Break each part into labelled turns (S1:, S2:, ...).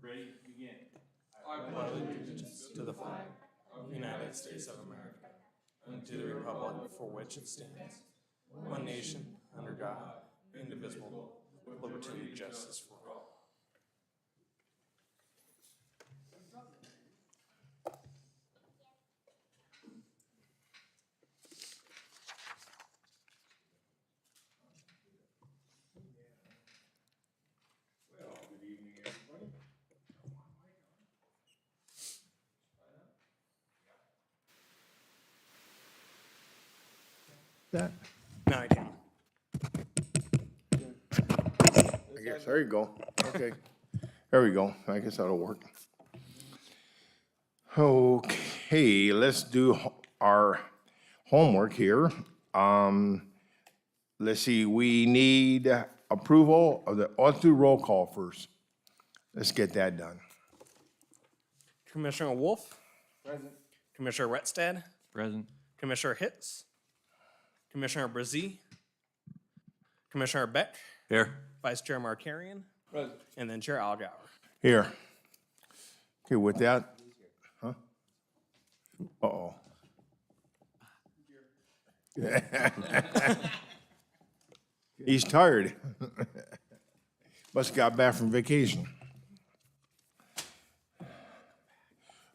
S1: Ready, begin.
S2: I pledge allegiance to the flag of the United States of America and to the republic for which it stands, one nation, under God, indivisible, with liberty and justice for all.
S1: Well, good evening, everybody.
S3: That,
S2: Now I can.
S3: I guess, there you go. Okay, there we go. I guess that'll work. Okay, let's do our homework here. Let's see, we need approval of the, let's do roll call first. Let's get that done.
S2: Commissioner Wolf. Present. Commissioner Retstad.
S4: Present.
S2: Commissioner Hitz. Commissioner Brzee. Commissioner Beck.
S4: Here.
S2: Vice Chair Markarian.
S4: Present.
S2: And then Chair Algauer.
S3: Here. Okay, with that, huh? Uh-oh. He's tired. Must have got back from vacation.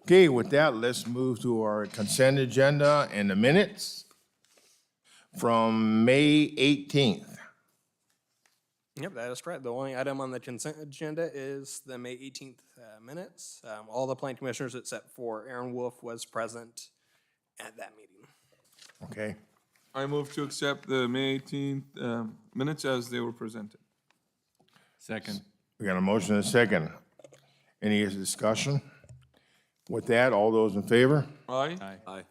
S3: Okay, with that, let's move to our consent agenda and the minutes from May 18th.
S2: Yep, that is correct. The only item on the consent agenda is the May 18th minutes. All the planning commissioners except for Aaron Wolf was present at that meeting.
S3: Okay,
S4: I move to accept the May 18th minutes as they were presented. Second.
S3: we got a motion and a second. Any discussion? With that, all those in favor?
S4: Aye.
S1: Aye.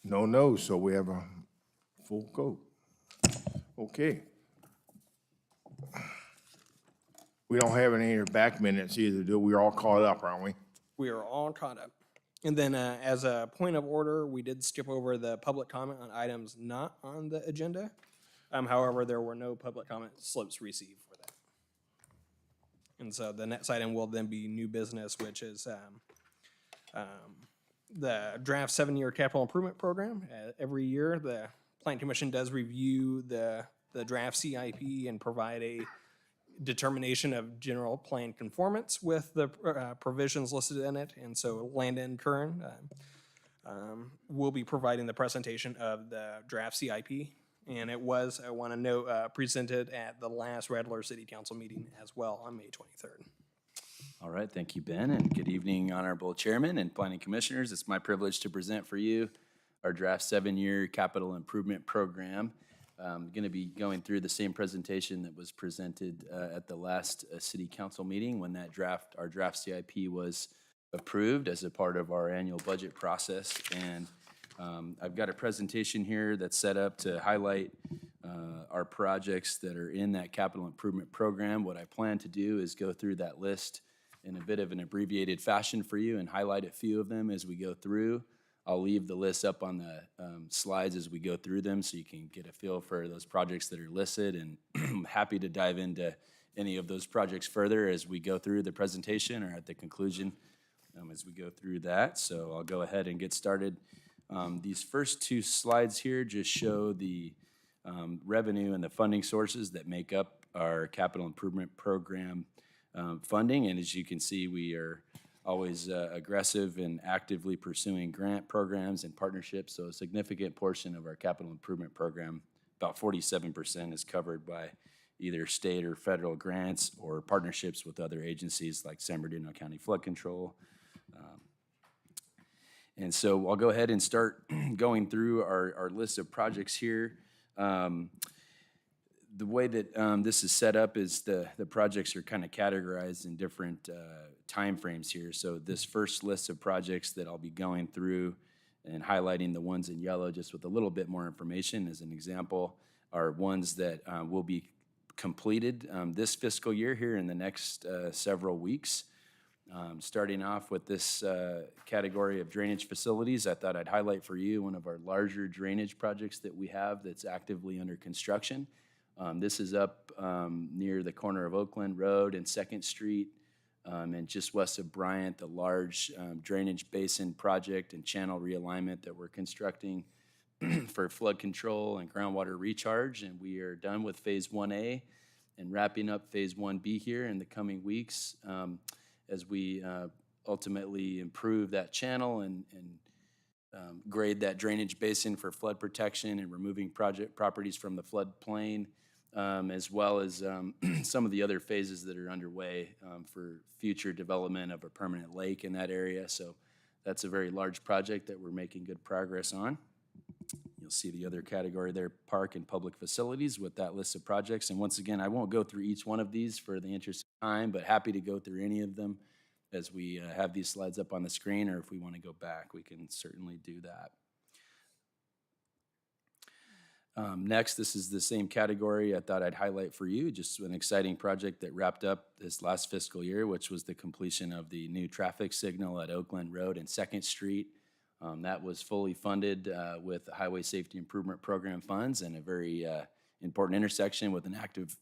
S3: No, so we have a full vote. Okay. We don't have any back minutes either, do we? We're all caught up, aren't we?
S2: We are all caught up. And then as a point of order, we did skip over the public comment on items not on the agenda. However, there were no public comment slips received for that. And so the next item will then be new business, which is the draft 7-year capital improvement program. Every year, the Planning Commission does review the draft CIP and provide a determination of general plan conformance with the provisions listed in it. And so Landon Curran will be providing the presentation of the draft CIP. And it was, I want to note, presented at the last Rattler City Council meeting as well on May 23rd.
S5: All right, thank you, Ben, and good evening, Honorable Chairman and Planning Commissioners. It's my privilege to present for you our draft 7-year capital improvement program. I'm going to be going through the same presentation that was presented at the last City Council meeting when our draft CIP was approved as a part of our annual budget process. And I've got a presentation here that's set up to highlight our projects that are in that capital improvement program. What I plan to do is go through that list in a bit of an abbreviated fashion for you and highlight a few of them as we go through. I'll leave the list up on the slides as we go through them so you can get a feel for those projects that are listed, and I'm happy to dive into any of those projects further as we go through the presentation or at the conclusion as we go through that. So I'll go ahead and get started. These first two slides here just show the revenue and the funding sources that make up our capital improvement program funding. And as you can see, we are always aggressive and actively pursuing grant programs and partnerships. So a significant portion of our capital improvement program, about 47%, is covered by either state or federal grants or partnerships with other agencies like San Bernardino County Flood Control. And so I'll go ahead and start going through our list of projects here. The way that this is set up is the projects are kind of categorized in different time frames here. So this first list of projects that I'll be going through and highlighting the ones in yellow just with a little bit more information as an example are ones that will be completed this fiscal year here in the next several weeks. Starting off with this category of drainage facilities, I thought I'd highlight for you one of our larger drainage projects that we have that's actively under construction. This is up near the corner of Oakland Road and 2nd Street And just west of Bryant, the large drainage basin project and channel realignment that we're constructing for flood control and groundwater recharge. And we are done with Phase 1A and wrapping up Phase 1B here in the coming weeks as we ultimately improve that channel and grade that drainage basin for flood protection and removing project properties from the floodplain, as well as some of the other phases that are underway for future development of a permanent lake in that area. So that's a very large project that we're making good progress on. You'll see the other category there, park and public facilities, with that list of projects. And once again, I won't go through each one of these for the interest of time, but happy to go through any of them as we have these slides up on the screen, or if we want to go back, we can certainly do that. Next, this is the same category I thought I'd highlight for you, just an exciting project that wrapped up this last fiscal year, which was the completion of the new traffic signal at Oakland Road and 2nd Street. That was fully funded with Highway Safety Improvement Program funds and a very important intersection with an active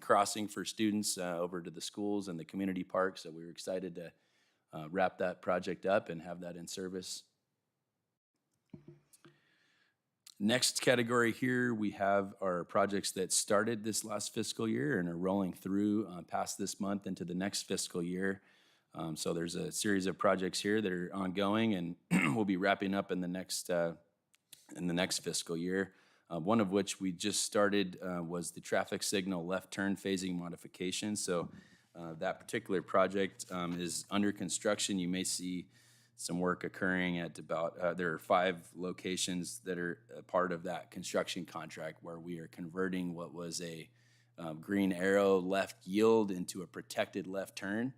S5: crossing for students over to the schools and the community park. So we were excited to wrap that project up and have that in service. Next category here, we have our projects that started this last fiscal year and are rolling through past this month into the next fiscal year. So there's a series of projects here that are ongoing and we'll be wrapping up in the next fiscal year. One of which we just started was the traffic signal left turn phasing modification. So that particular project is under construction. You may see some work occurring at about, there are 5 locations that are a part of that construction contract where we are converting what was a green arrow left yield into a protected left turn.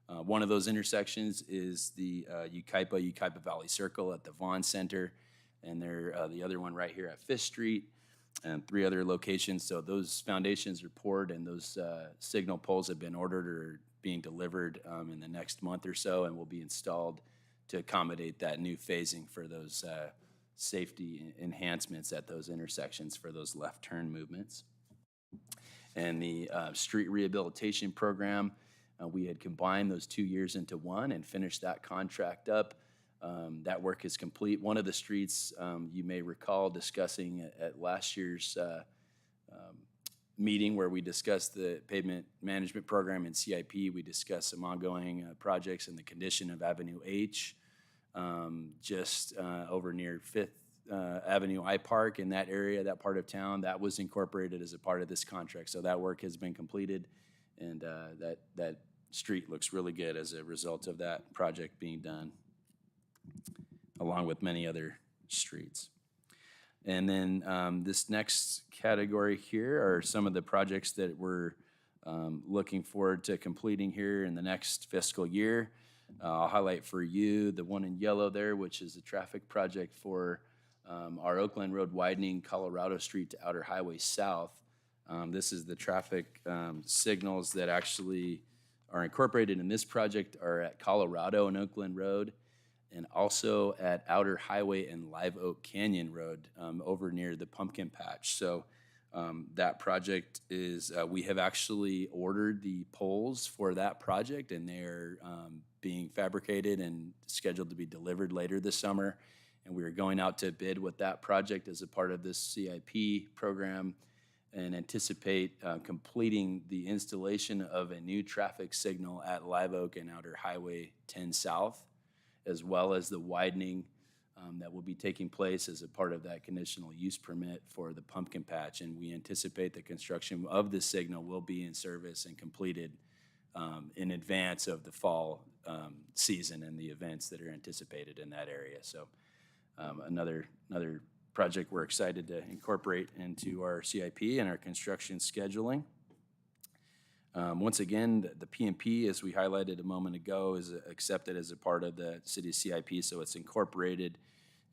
S5: One of those intersections is the Yucaipa Valley Circle at the Vaughn Center, and the other one right here at 5th Street, and 3 other locations. So those foundations are poured and those signal poles have been ordered or being delivered in the next month or so and will be installed to accommodate that new phasing for those safety enhancements at those intersections for those left turn movements. And the street rehabilitation program, we had combined those 2 years into one and finished that contract up. That work is complete. One of the streets you may recall discussing at last year's meeting where we discussed the pavement management program and CIP. We discussed some ongoing projects in the condition of Avenue H, just over near 5th Avenue I Park in that area, that part of town. That was incorporated as a part of this contract. So that work has been completed, and that street looks really good as a result of that project being done, along with many other streets. And then this next category here are some of the projects that we're looking forward to completing here in the next fiscal year. I'll highlight for you the one in yellow there, which is a traffic project for our Oakland Road widening Colorado Street to Outer Highway South. This is the traffic signals that actually are incorporated in this project are at Colorado and Oakland Road, and also at Outer Highway and Live Oak Canyon Road over near the pumpkin patch. So that project is, we have actually ordered the poles for that project, and they're being fabricated and scheduled to be delivered later this summer. And we are going out to bid with that project as a part of this CIP program, and anticipate completing the installation of a new traffic signal at Live Oak and Outer Highway 10 South, as well as the widening that will be taking place as a part of that conditional use permit for the pumpkin patch. And we anticipate the construction of this signal will be in service and completed in advance of the fall season and the events that are anticipated in that area. So another project we're excited to incorporate into our CIP and our construction scheduling. Once again, the P&P, as we highlighted a moment ago, is accepted as a part of the city's CIP, so it's incorporated,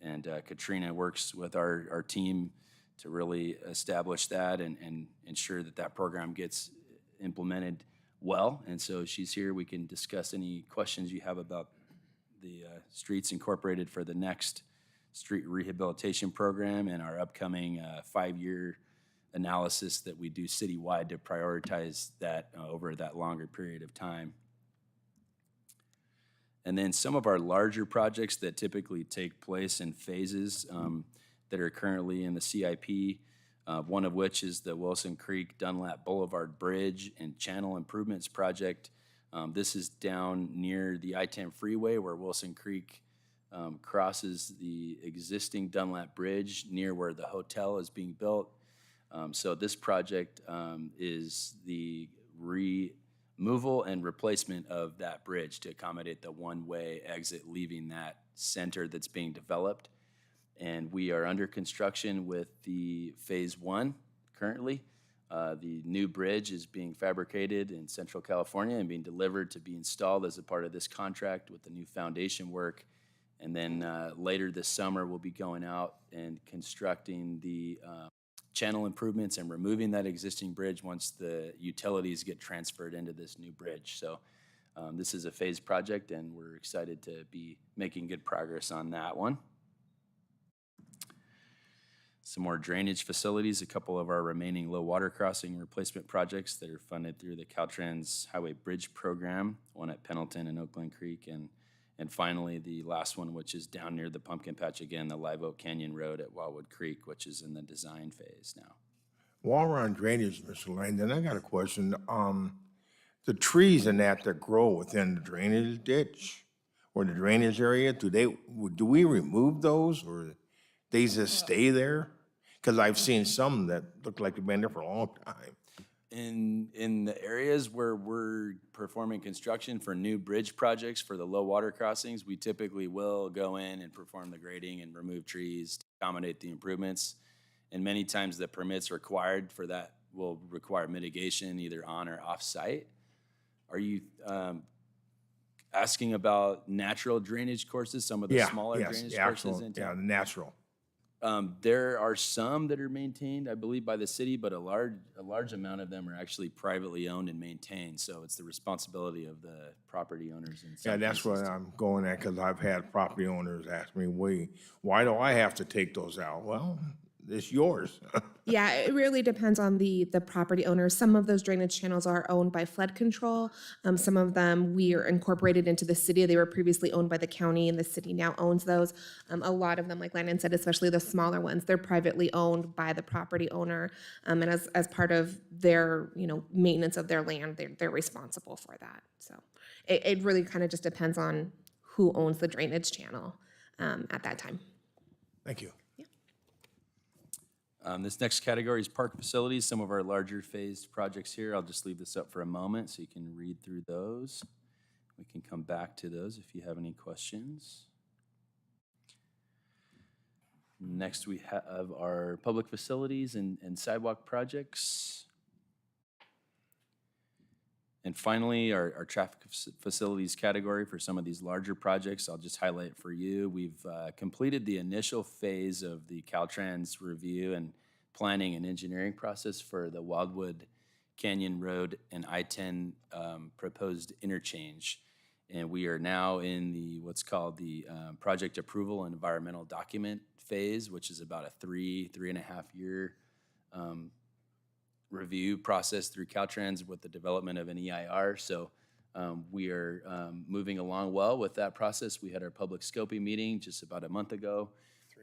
S5: and Katrina works with our team to really establish that and ensure that that program gets implemented well. And so she's here. We can discuss any questions you have about the streets incorporated for the next street rehabilitation program and our upcoming 5-year analysis that we do citywide to prioritize that over that longer period of time. And then some of our larger projects that typically take place in phases that are currently in the CIP, one of which is the Wilson Creek Dunlap Boulevard Bridge and Channel Improvements Project. This is down near the I-10 freeway where Wilson Creek crosses the existing Dunlap Bridge near where the hotel is being built. So this project is the removal and replacement of that bridge to accommodate the one-way exit leaving that center that's being developed. And we are under construction with the phase 1 currently. The new bridge is being fabricated in Central California and being delivered to be installed as a part of this contract with the new foundation work. And then later this summer, we'll be going out and constructing the channel improvements and removing that existing bridge once the utilities get transferred into this new bridge. So this is a phased project, and we're excited to be making good progress on that one. Some more drainage facilities, a couple of our remaining low water crossing replacement projects that are funded through the Caltrans Highway Bridge Program, one at Pendleton and Oakland Creek, and finally the last one, which is down near the Pumpkin Patch again, the Live Oak Canyon Road at Wildwood Creek, which is in the design phase now.
S3: While we're on drainage, Mr. Langdon, I got a question. The trees and that grow within the drainage ditch or the drainage area, do we remove those or they just stay there? Because I've seen some that look like they've been there for a long time.
S5: In the areas where we're performing construction for new bridge projects for the low water crossings, we typically will go in and perform the grading and remove trees to accommodate the improvements. And many times the permits required for that will require mitigation either on or off site. Are you asking about natural drainage courses, some of the smaller drainage courses in town?
S3: Yeah, natural.
S5: There are some that are maintained, I believe, by the city, but a large amount of them are actually privately owned and maintained. So it's the responsibility of the property owners.
S3: Yeah, that's what I'm going at, because I've had property owners ask me, why do I have to take those out? Well, it's yours.
S6: Yeah, it really depends on the property owner. Some of those drainage channels are owned by flood control. Some of them we are incorporated into the city. They were previously owned by the county, and the city now owns those. A lot of them, like Landon said, especially the smaller ones, they're privately owned by the property owner. And as part of their maintenance of their land, they're responsible for that. So it really kind of just depends on who owns the drainage channel at that time.
S3: Thank you.
S5: This next category is park facilities, some of our larger phased projects here. I'll just leave this up for a moment so you can read through those. We can come back to those if you have any questions. Next, we have our public facilities and sidewalk projects. And finally, our traffic facilities category for some of these larger projects. I'll just highlight for you. We've completed the initial phase of the Caltrans review and planning and engineering process for the Wildwood Canyon Road and I-10 proposed interchange. And we are now in the what's called the project approval and environmental document phase, which is about a 3.5 year review process through Caltrans with the development of an EIR. So we are moving along well with that process. We had our public scoping meeting just about a month ago.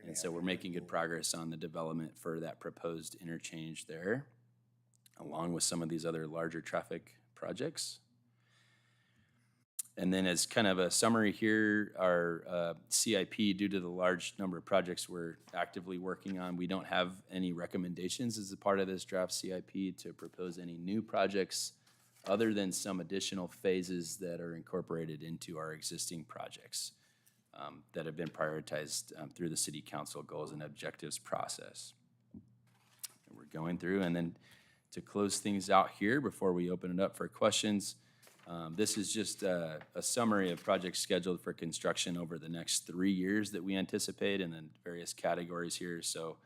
S5: And so we're making good progress on the development for that proposed interchange there, along with some of these other larger traffic projects. And then as kind of a summary here, our CIP, due to the large number of projects we're actively working on, we don't have any recommendations as a part of this draft CIP to propose any new projects other than some additional phases that are incorporated into our existing projects that have been prioritized through the city council goals and objectives process. And we're going through, and then to close things out here before we open it up for questions, this is just a summary of projects scheduled for construction over the next 3 years that we anticipate in the various categories here. So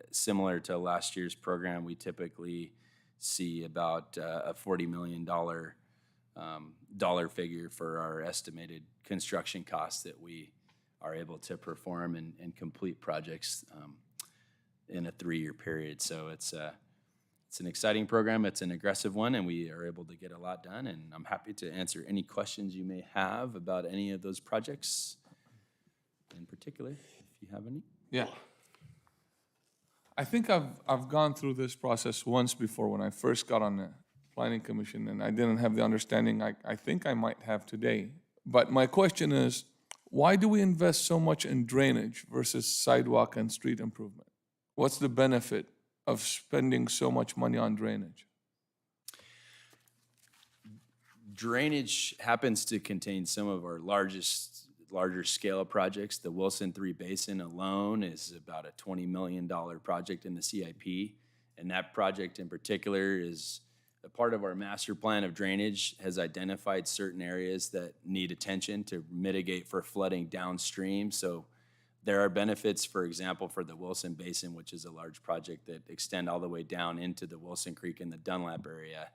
S5: similar to last year's program, we typically see about a $40 million dollar figure for our estimated construction costs that we are able to perform and complete projects in a 3 year period. So it's It's an exciting program. It's an aggressive one, and we are able to get a lot done. And I'm happy to answer any questions you may have about any of those projects in particular, if you have any.
S4: Yeah. I think I've gone through this process once before when I first got on the planning commission, and I didn't have the understanding I think I might have today. But my question is, why do we invest so much in drainage versus sidewalk and street improvement? What's the benefit of spending so much money on drainage?
S5: Drainage happens to contain some of our larger scale projects. The Wilson 3 Basin alone is about a $20 million project in the CIP. And that project in particular is a part of our master plan of drainage, has identified certain areas that need attention to mitigate for flooding downstream. So there are benefits, for example, for the Wilson Basin, which is a large project that extend all the way down into the Wilson Creek in the Dunlap area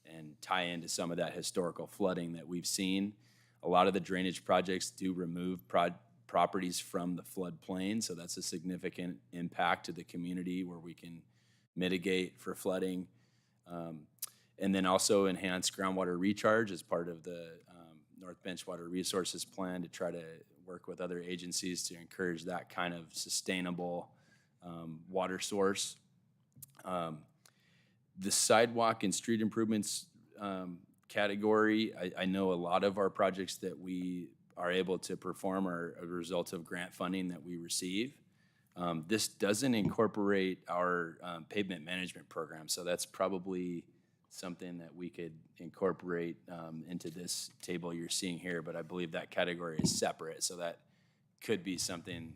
S5: and tie into some of that historical flooding that we've seen. A lot of the drainage projects do remove properties from the floodplain, so that's a significant impact to the community where we can mitigate for flooding. And then also enhance groundwater recharge as part of the North Bench Water Resources Plan to try to work with other agencies to encourage that kind of sustainable water source. The sidewalk and street improvements category, I know a lot of our projects that we are able to perform are a result of grant funding that we receive. This doesn't incorporate our pavement management program, so that's probably something that we could incorporate into this table you're seeing here, but I believe that category is separate, so that could be something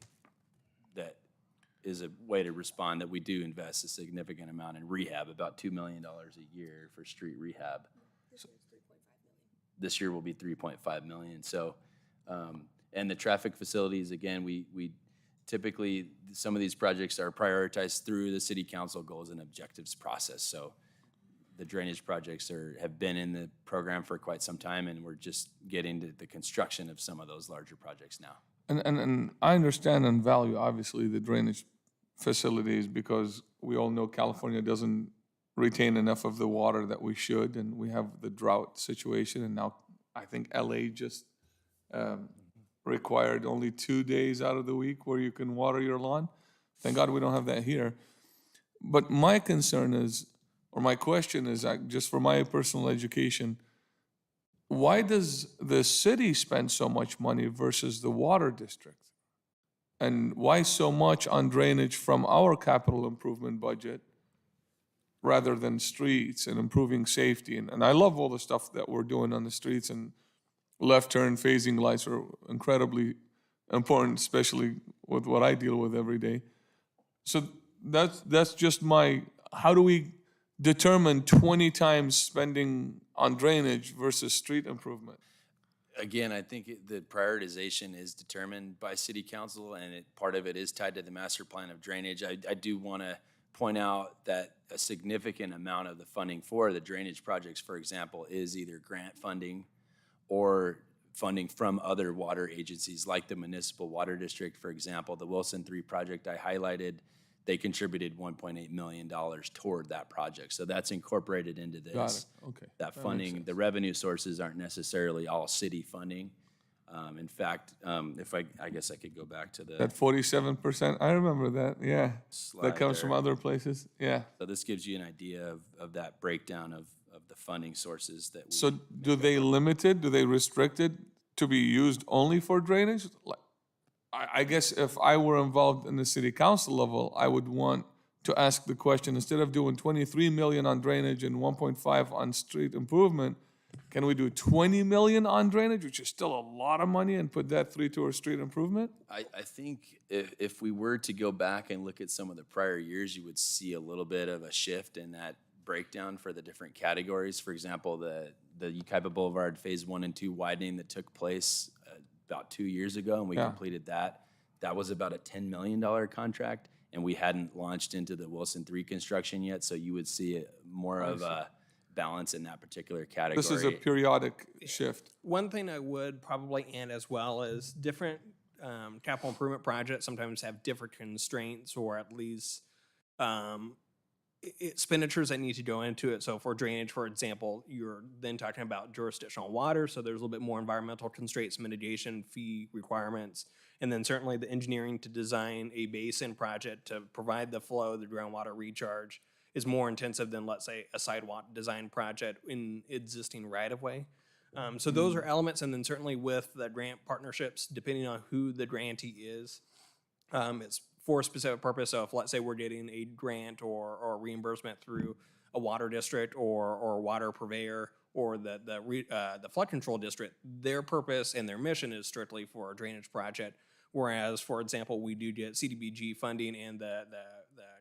S5: that is a way to respond that we do invest a significant amount in rehab, about $2 million a year for street rehab. This year will be 3.5 million. So, and the traffic facilities, again, we typically, some of these projects are prioritized through the city council goals and objectives process. So the drainage projects have been in the program for quite some time, and we're just getting to the construction of some of those larger projects now.
S4: And I understand and value, obviously, the drainage facilities because we all know California doesn't retain enough of the water that we should, and we have the drought situation, and now I think LA just required only 2 days out of the week where you can water your lawn. Thank God we don't have that here. But my concern is, or my question is, just for my personal education, why does the city spend so much money versus the water district? And why so much on drainage from our capital improvement budget rather than streets and improving safety? And I love all the stuff that we're doing on the streets, and left turn phasing lights are incredibly important, especially with what I deal with every day. So that's just how do we determine 20 times spending on drainage versus street improvement?
S5: Again, I think the prioritization is determined by city council, and part of it is tied to the master plan of drainage. I do want to point out that a significant amount of the funding for the drainage projects, for example, is either grant funding or funding from other water agencies like the Municipal Water District, for example. The Wilson 3 project I highlighted, they contributed $1.8 million toward that project. So that's incorporated into this.
S4: Got it. Okay.
S5: That funding, the revenue sources aren't necessarily all city funding. In fact, if I guess I could go back to
S4: That 47%, I remember that, yeah. That comes from
S5: there.
S4: other places, yeah.
S5: So this gives you an idea of that breakdown of the funding sources that we.
S4: So do they limit it, do they restrict it to be used only for drainage? I guess if I were involved in the city council level, I would want to ask the question, instead of doing 23 million on drainage and 1.5 on street improvement, can we do 20 million on drainage, which is still a lot of money, and put that 3 towards street improvement?
S5: I think if we were to go back and look at some of the prior years, you would see a little bit of a shift in that breakdown for the different categories. For example, the Yucaipa Boulevard Phase 1 and 2 widening that took place about 2 years ago, and we completed that. That was about a $10 million contract, and we hadn't launched into the Wilson 3 construction yet, so you would see more of a balance in that particular category.
S4: This is a periodic shift.
S2: One thing I would probably add as well is different capital improvement projects sometimes have different constraints, or at least expenditures that need to go into it. So for drainage, for example, you're then talking about jurisdictional water, so there's a little bit more environmental constraints, mitigation fee requirements, and then certainly the engineering to design a basin project to provide the flow, the groundwater recharge is more intensive than, let's say, a sidewalk design project in existing right-of-way. So those are elements, and then certainly with the grant partnerships, depending on who the grantee is, it's for a specific purpose. So if, let's say, we're getting a grant or reimbursement through a water district or water purveyor or the flood control district, their purpose and their mission is strictly for a drainage project. Whereas, for example, we do get Cdbg funding and the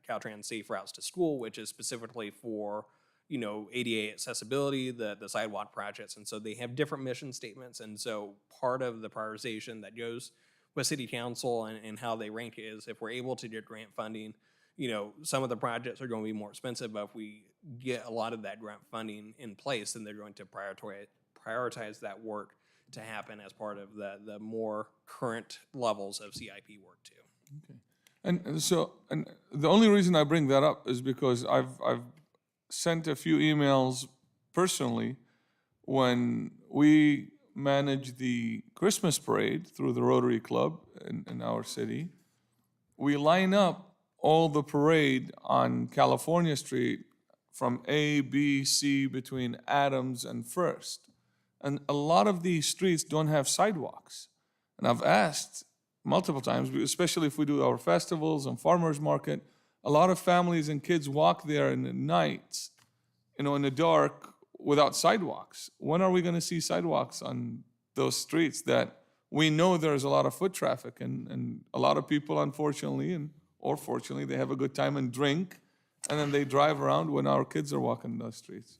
S2: Caltrans Safe Routes to School, which is specifically for, you know, ADA accessibility, the sidewalk projects. And so they have different mission statements. And so part of the prioritization that goes with city council and how they rank it is if we're able to get grant funding, you know, some of the projects are going to be more expensive, but if we get a lot of that grant funding in place, then they're going to prioritize that work to happen as part of the more current levels of CIP work too.
S4: And so, and the only reason I bring that up is because I've sent a few emails personally when we manage the Christmas parade through the Rotary Club in our city. We line up all the parade on California Street from A, B, C between Adams and First. And a lot of these streets don't have sidewalks. And I've asked multiple times, especially if we do our festivals and farmers market, a lot of families and kids walk there in the night, you know, in the dark without sidewalks. When are we going to see sidewalks on those streets that we know there's a lot of foot traffic and a lot of people, unfortunately, or fortunately, they have a good time and drink, and then they drive around when our kids are walking those streets.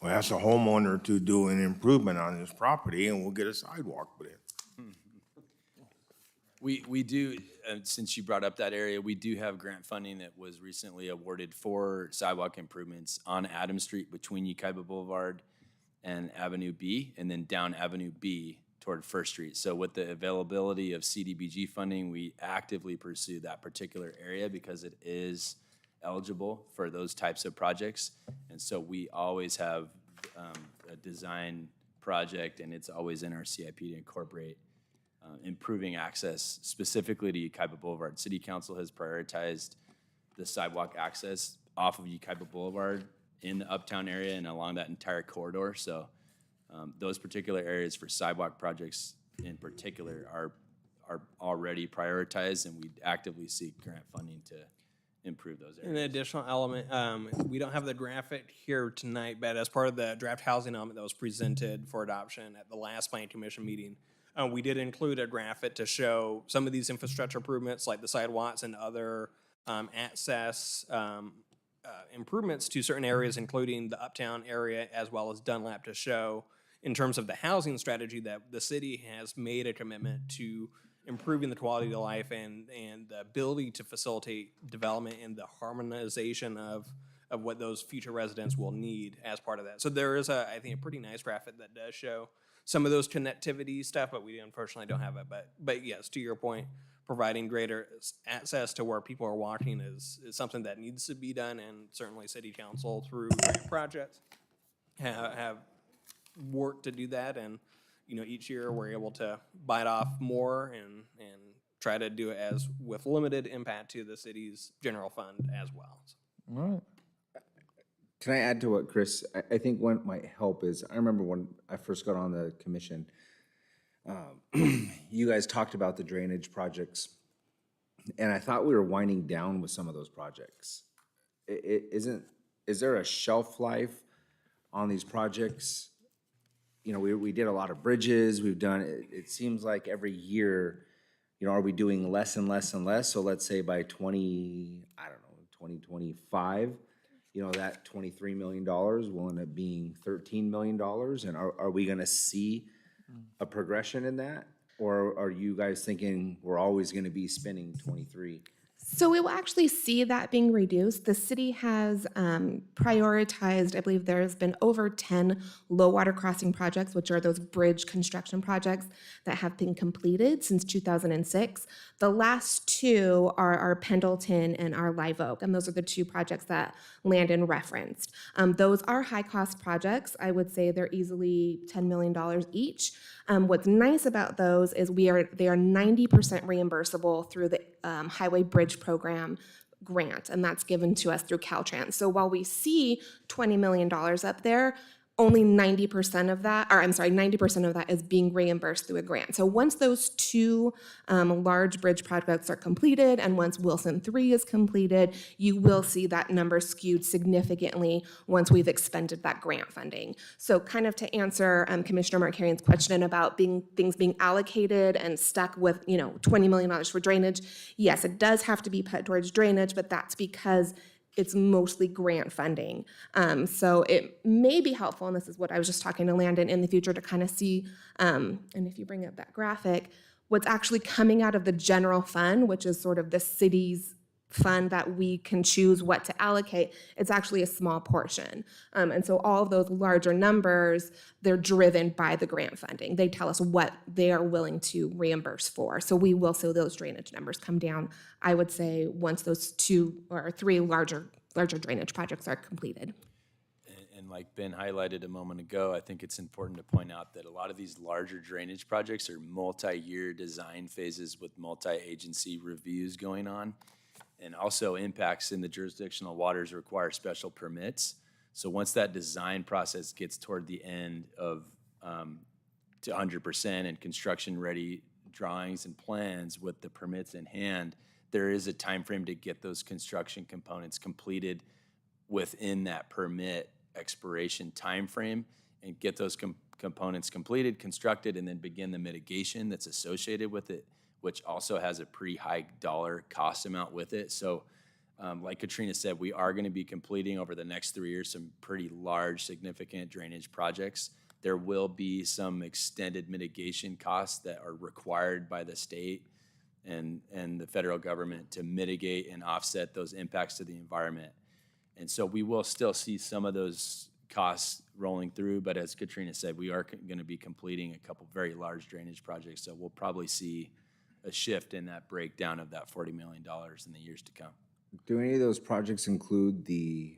S3: Well, ask a homeowner to do an improvement on his property and we'll get a sidewalk put in.
S5: We do, since you brought up that area, we do have grant funding that was recently awarded for sidewalk improvements on Adams Street between Yucaipa Boulevard and Avenue B, and then down Avenue B toward First Street. So with the availability of Cdbg funding, we actively pursue that particular area because it is eligible for those types of projects. And so we always have a design project, and it's always in our CIP to incorporate improving access specifically to Yucaipa Boulevard. City Council has prioritized the sidewalk access off of Yucaipa Boulevard in the uptown area and along that entire corridor. So those particular areas for sidewalk projects in particular are already prioritized, and we actively seek grant funding to improve those areas.
S2: An additional element, we don't have the graphic here tonight, but as part of the draft housing element that was presented for adoption at the last planning commission meeting, we did include a graphic to show some of these infrastructure improvements like the sidewalks and other access improvements to certain areas, including the uptown area as well as Dunlap, to show in terms of the housing strategy that the city has made a commitment to improving the quality of life and the ability to facilitate development and the harmonization of what those future residents will need as part of that. So there is I think a pretty nice graphic that does show some of those connectivity stuff, but we unfortunately don't have it. But yes, to your point, providing greater access to where people are walking is something that needs to be done, and certainly City Council through grant projects have worked to do that. And you know, each year we're able to bite off more and try to do it as with limited impact to the city's general fund as well.
S4: All right.
S7: Can I add to what Chris, I think what might help is, I remember when I first got on the commission, you guys talked about the drainage projects, and I thought we were winding down with some of those projects. Is there a shelf life on these projects? You know, we did a lot of bridges, we've done, it seems like every year, you know, are we doing less and less and less? So let's say by 2025, you know, that $23 million will end up being $13 million. And are we gonna see a progression in that? Or are you guys thinking we're always gonna be spending 23?
S6: So we will actually see that being reduced. The city has prioritized, I believe there's been over 10 low water crossing projects, which are those bridge construction projects that have been completed since 2006. The last two are our Pendleton and our Live Oak, and those are the two projects that Landon referenced. Those are high-cost projects. I would say they're easily $10 million each. What's nice about those is they are 90% reimbursable through the Highway Bridge Program grant, and that's given to us through Caltrans. So while we see $20 million up there, only 90% of that, or I'm sorry, 90% of that is being reimbursed through a grant. So once those two large bridge projects are completed, and once Wilson 3 is completed, you will see that number skewed significantly once we've expended that grant funding. So kind of to answer Commissioner Markarian's question about things being allocated and stuck with, $20 million for drainage, yes, it does have to be put towards drainage, but that's because it's mostly grant funding. So it may be helpful, and this is what I was just talking to Landon, in the future to kind of see, and if you bring up that graphic, what's actually coming out of the general fund, which is sort of the city's fund that we can choose what to allocate. It's actually a small portion. And so all of those larger numbers, they're driven by the grant funding. They tell us what they are willing to reimburse for. So we will see those drainage numbers come down, I would say, once those 2 or 3 larger drainage projects are completed.
S5: And like Ben highlighted a moment ago, I think it's important to point out that a lot of these larger drainage projects are multi-year design phases with multi-agency reviews going on. And also impacts in the jurisdictional waters require special permits. So once that design process gets toward the end of to 100% and construction-ready drawings and plans with the permits in hand, there is a time frame to get those construction components completed within that permit expiration time frame and get those components completed, constructed, and then begin the mitigation that's associated with it, which also has a pretty high dollar cost amount with it. So like Katrina said, we are gonna be completing over the next 3 years some pretty large, significant drainage projects. There will be some extended mitigation costs that are required by the state and the federal government to mitigate and offset those impacts to the environment. And so we will still see some of those costs rolling through, but as Katrina said, we are gonna be completing a couple very large drainage projects, so we'll probably see a shift in that breakdown of that $40 million in the years to come.
S7: Do any of those projects include the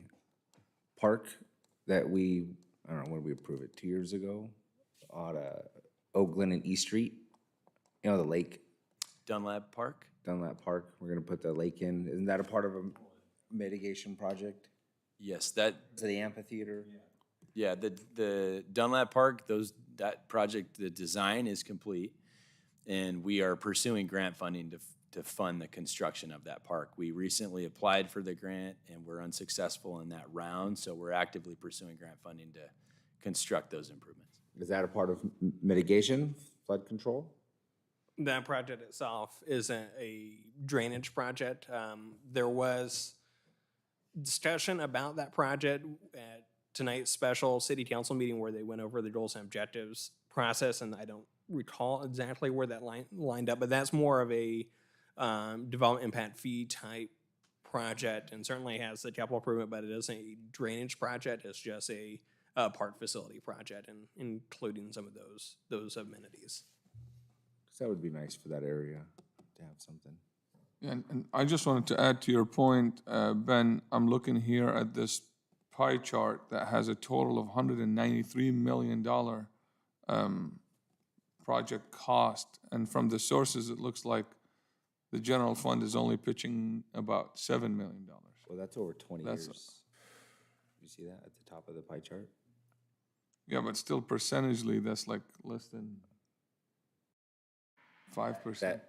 S7: park that I don't know, when did we approve it, 2 years ago? On Oakland and East Street? The lake,
S5: Dunlap Park?
S7: Dunlap Park, we're gonna put the lake in. Isn't that a part of a mitigation project?
S5: Yes, that,
S7: To the amphitheater?
S5: yeah, the Dunlap Park, that project, the design is complete. And we are pursuing grant funding to fund the construction of that park. We recently applied for the grant and we're unsuccessful in that round, so we're actively pursuing grant funding to construct those improvements.
S7: Is that a part of mitigation, flood control?
S2: That project itself isn't a drainage project. There was discussion about that project at tonight's special city council meeting where they went over the goals and objectives process, and I don't recall exactly where that lined up, but that's more of a development impact fee type project, and certainly has the capital improvement, but it isn't a drainage project. It's just a park facility project, and including some of those amenities.
S7: Because that would be nice for that area to have something.
S4: Yeah, and I just wanted to add to your point, Ben, I'm looking here at this pie chart that has a total of $193 million project cost. And from the sources, it looks like the general fund is only pitching about $7 million.
S7: Well, that's over 20
S4: That's-
S7: years. You see that at the top of the pie chart?
S4: Yeah, but still percentagely, that's like less than 5%.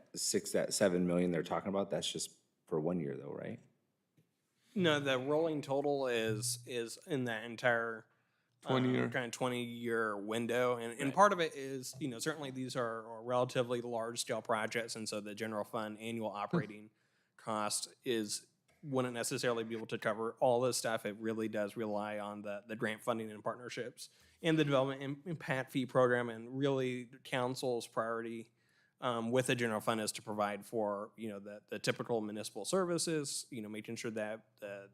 S7: That 7 million they're talking about, that's just for 1 year though, right?
S2: No, the rolling total is in that entire
S4: 20-year.
S2: kind of 20-year window, and part of it is, certainly these are relatively large scale projects, and so the general fund annual operating cost wouldn't necessarily be able to cover all this stuff. It really does rely on the grant funding and partnerships and the development impact fee program, and really council's priority with the general fund is to provide for, the typical municipal services, making sure that the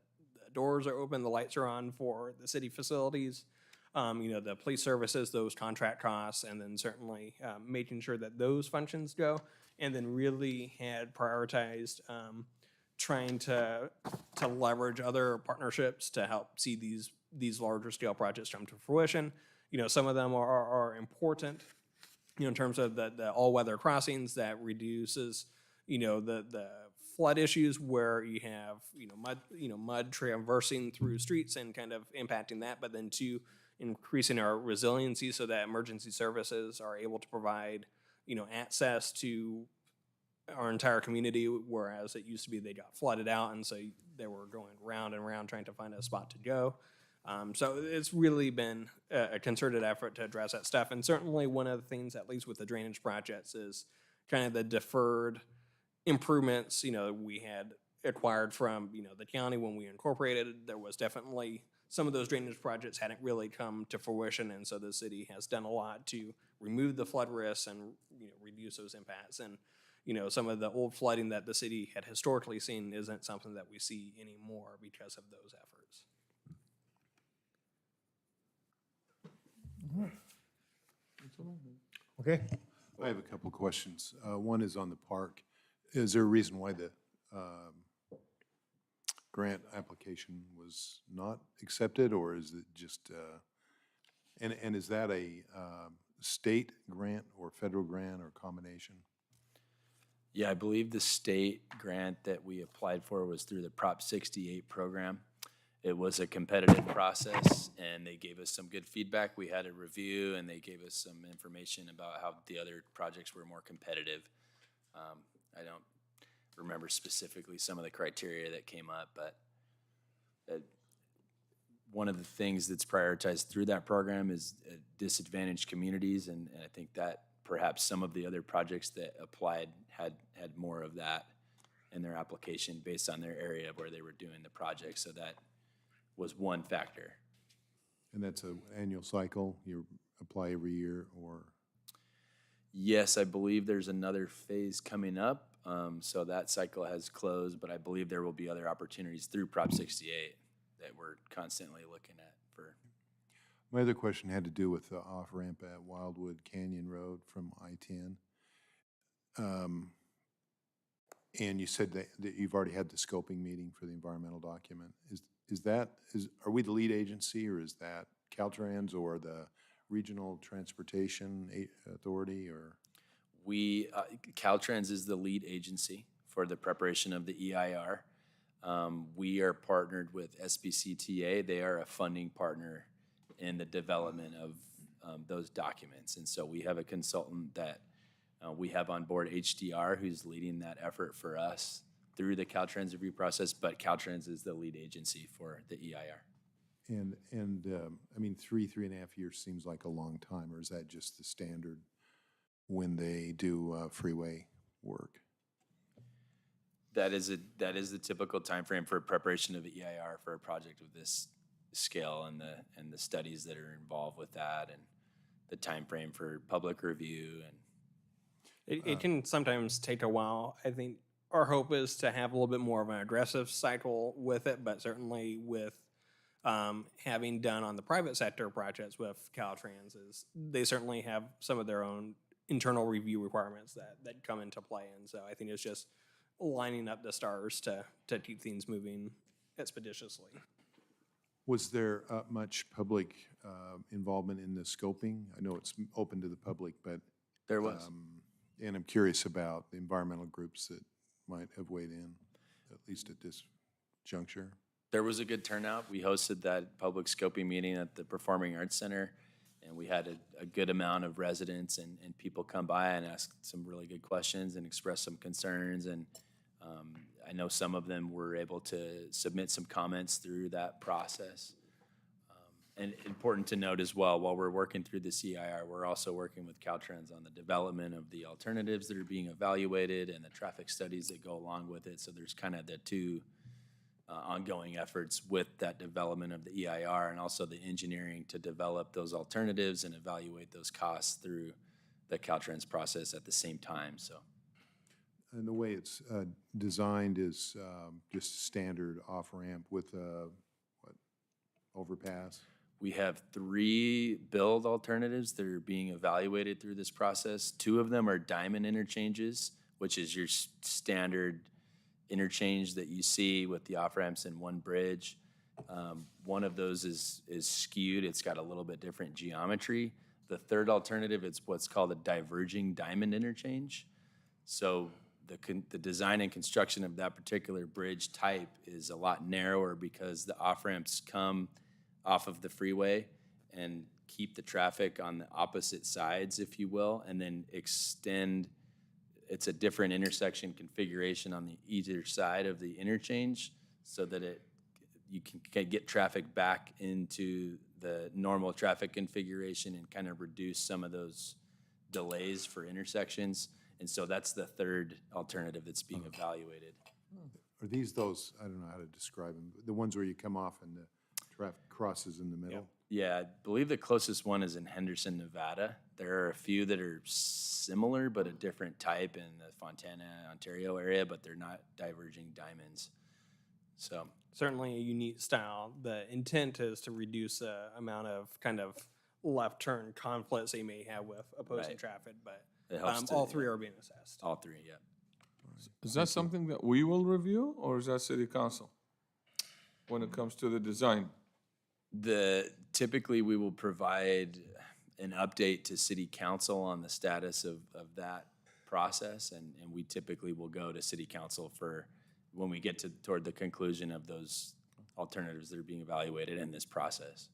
S2: doors are open, the lights are on for the city facilities, the police services, those contract costs, and then certainly making sure that those functions go, and then really had prioritized trying to leverage other partnerships to help see these larger scale projects come to fruition. Some of them are important, in terms of the all-weather crossings that reduces, the flood issues where you have, mud traversing through streets and kind of impacting that, but then two, increasing our resiliency so that emergency services are able to provide, access to our entire community, whereas it used to be they got flooded out, and so they were going round and round trying to find a spot to go. So it's really been a concerted effort to address that stuff. And certainly one of the things, at least with the drainage projects, is kind of the deferred improvements, we had acquired from, the county when we incorporated. There was definitely some of those drainage projects hadn't really come to fruition. And so the city has done a lot to remove the flood risks and, reduce those impacts. And, some of the old flooding that the city had historically seen isn't something that we see anymore because of those efforts.
S3: Okay.
S8: I have a couple of questions. One is on the park. Is there a reason why the grant application was not accepted, or is it just, and is that a state grant or federal grant or combination?
S5: Yeah, I believe the state grant that we applied for was through the Prop 68 program. It was a competitive process, and they gave us some good feedback. We had a review, and they gave us some information about how the other projects were more competitive. I don't remember specifically some of the criteria that came up, but one of the things that's prioritized through that program is disadvantaged communities, and I think that perhaps some of the other projects that applied had more of that in their application based on their area where they were doing the project. So that was one factor.
S8: And that's an annual cycle? You apply every year, or?
S5: Yes, I believe there's another phase coming up. So that cycle has closed, but I believe there will be other opportunities through Prop 68 that we're constantly looking at for.
S8: My other question had to do with the off-ramp at Wildwood Canyon Road from I-10. And you said that you've already had the scoping meeting for the environmental document. Are we the lead agency, or is that Caltrans or the Regional Transportation Authority, or?
S5: Caltrans is the lead agency for the preparation of the EIR. We are partnered with SBCTA. They are a funding partner in the development of those documents. And so we have a consultant that we have on board, HDR, who's leading that effort for us through the Caltrans review process, but Caltrans is the lead agency for the EIR.
S8: And I mean, 3.5 years seems like a long time, or is that just the standard when they do freeway work?
S5: That is the typical timeframe for preparation of the EIR for a project of this scale, and the studies that are involved with that, and the timeframe for public review. And
S2: It can sometimes take a while. I think our hope is to have a little bit more of an aggressive cycle with it, but certainly with having done on the private sector projects with Caltrans, they certainly have some of their own internal review requirements that come into play. And so I think it's just lining up the stars to keep things moving expeditiously.
S8: Was there much public involvement in the scoping? I know it's open to the public, but.
S5: there was.
S8: And I'm curious about the environmental groups that might have weighed in, at least at this juncture.
S5: There was a good turnout. We hosted that public scoping meeting at the Performing Arts Center, and we had a good amount of residents and people come by and ask some really good questions and express some concerns. And I know some of them were able to submit some comments through that process. And important to note as well, while we're working through the CIR, we're also working with Caltrans on the development of the alternatives that are being evaluated and the traffic studies that go along with it. So there's kind of the two ongoing efforts with that development of the EIR, and also the engineering to develop those alternatives and evaluate those costs through the Caltrans process at the same time, so.
S8: And the way it's designed is just standard off-ramp with a, overpass?
S5: We have 3 build alternatives that are being evaluated through this process. 2 of them are diamond interchanges, which is your standard interchange that you see with the off-ramps and one bridge. One of those is skewed. It's got a little bit different geometry. The third alternative is what's called a diverging diamond interchange. So the design and construction of that particular bridge type is a lot narrower because the off-ramps come off of the freeway and keep the traffic on the opposite sides, if you will, and then extend. It's a different intersection configuration on the either side of the interchange so that you can get traffic back into the normal traffic configuration and kind of reduce some of those delays for intersections. And so that's the third alternative that's being evaluated.
S8: Are these those, I don't know how to describe them, the ones where you come off and the traffic crosses in the middle?
S5: Yeah, I believe the closest one is in Henderson, Nevada. There are a few that are similar, but a different type in the Fontana, Ontario area, but they're not diverging diamonds. So
S2: Certainly a unique style. The intent is to reduce the amount of kind of left turn conflicts they may have with opposing
S5: Right.
S2: traffic, but
S5: it helps to,
S2: all 3 are being assessed.
S5: all 3, yeah.
S4: Is that something that we will review, or is that city council when it comes to the design?
S5: Typically, we will provide an update to city council on the status of that process, and we typically will go to city council for when we get toward the conclusion of those alternatives that are being evaluated in this process.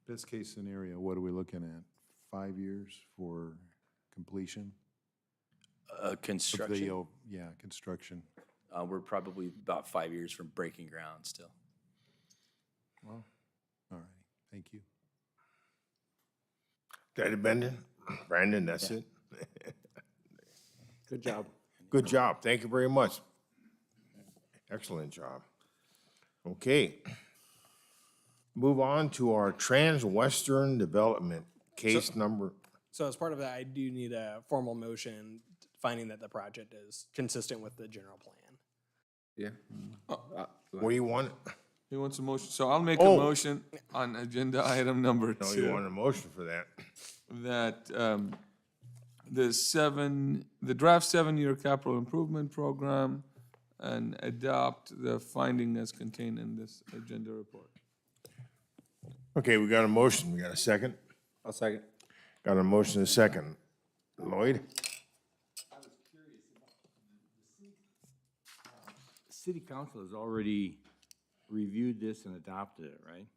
S8: Best case scenario, what are we looking at? 5 years for completion? Of the,
S5: Construction,
S8: yeah, construction.
S5: we're probably about 5 years from breaking ground still.
S8: Well, all right, thank you.
S3: Daddy Bendon, Brandon, that's it?
S7: Good job.
S3: Good job. Thank you very much. Excellent job. Okay. Move on to our Trans-Western Development, case number.
S2: So as part of that, I do need a formal motion finding that the project is consistent with the general plan.
S7: Yeah.
S3: What do you want?
S4: He wants a motion, so I'll make a
S3: Oh.
S4: motion on agenda item number
S3: No, you
S4: 2.
S3: want a motion for that.
S4: That the draft 7-year capital improvement program and adopt the finding as contained in this agenda report.
S3: Okay, we got a motion. We got a second?
S7: I'll second.
S3: Got a motion and a second. Lloyd?
S9: City council has already reviewed this and adopted it, right?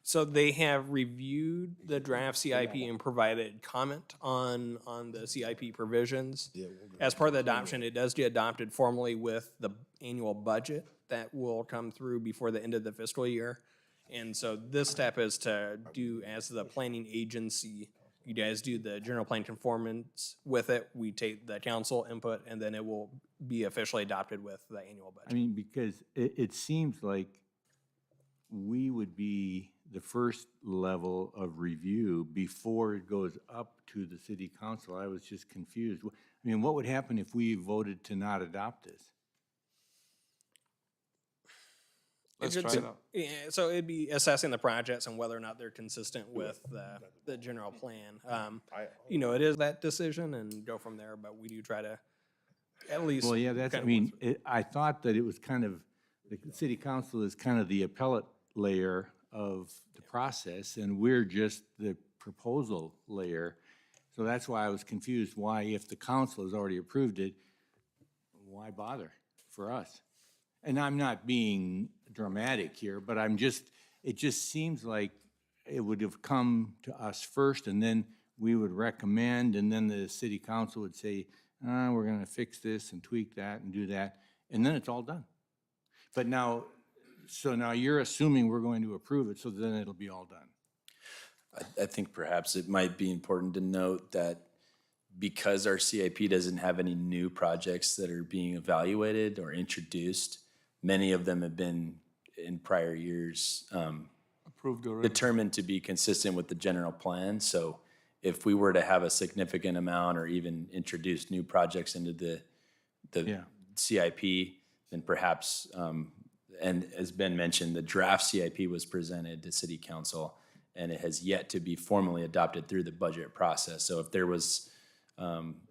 S2: So they have reviewed the draft CIP and provided comment on the CIP provisions. As part of the adoption, it does get adopted formally with the annual budget that will come through before the end of the fiscal year. And so this step is to do, as the planning agency, you guys do the general plan conformance with it. We take the council input, and then it will be officially adopted with the annual budget.
S9: I mean, because it seems like we would be the first level of review before it goes up to the city council. I was just confused. I mean, what would happen if we voted to not adopt this?
S4: Let's
S2: It's
S4: try it out.
S2: Yeah, so it'd be assessing the projects and whether or not they're consistent with the general plan. You know, it is that decision and go from there, but we do try to at least.
S9: Well, yeah, that's, I
S2: kind of
S9: mean,
S2: work through
S9: I thought that it was kind of, the city council is kind of the appellate layer of the process, and we're just the proposal layer. So that's why I was confused, why, if the council has already approved it, why bother for us? And I'm not being dramatic here, but I'm just, it just seems like it would have come to us first, and then we would recommend, and then the city council would say, we're gonna fix this and tweak that and do that, and then it's all done. But now, so now you're assuming we're going to approve it, so then it'll be all done.
S5: I think perhaps it might be important to note that because our CIP doesn't have any new projects that are being evaluated or introduced, many of them have been in prior years
S4: Approved already.
S5: determined to be consistent with the general plan. So if we were to have a significant amount or even introduce new projects into the
S9: Yeah.
S5: CIP, then perhaps, and as Ben mentioned, the draft CIP was presented to city council and it has yet to be formally adopted through the budget process. So if there was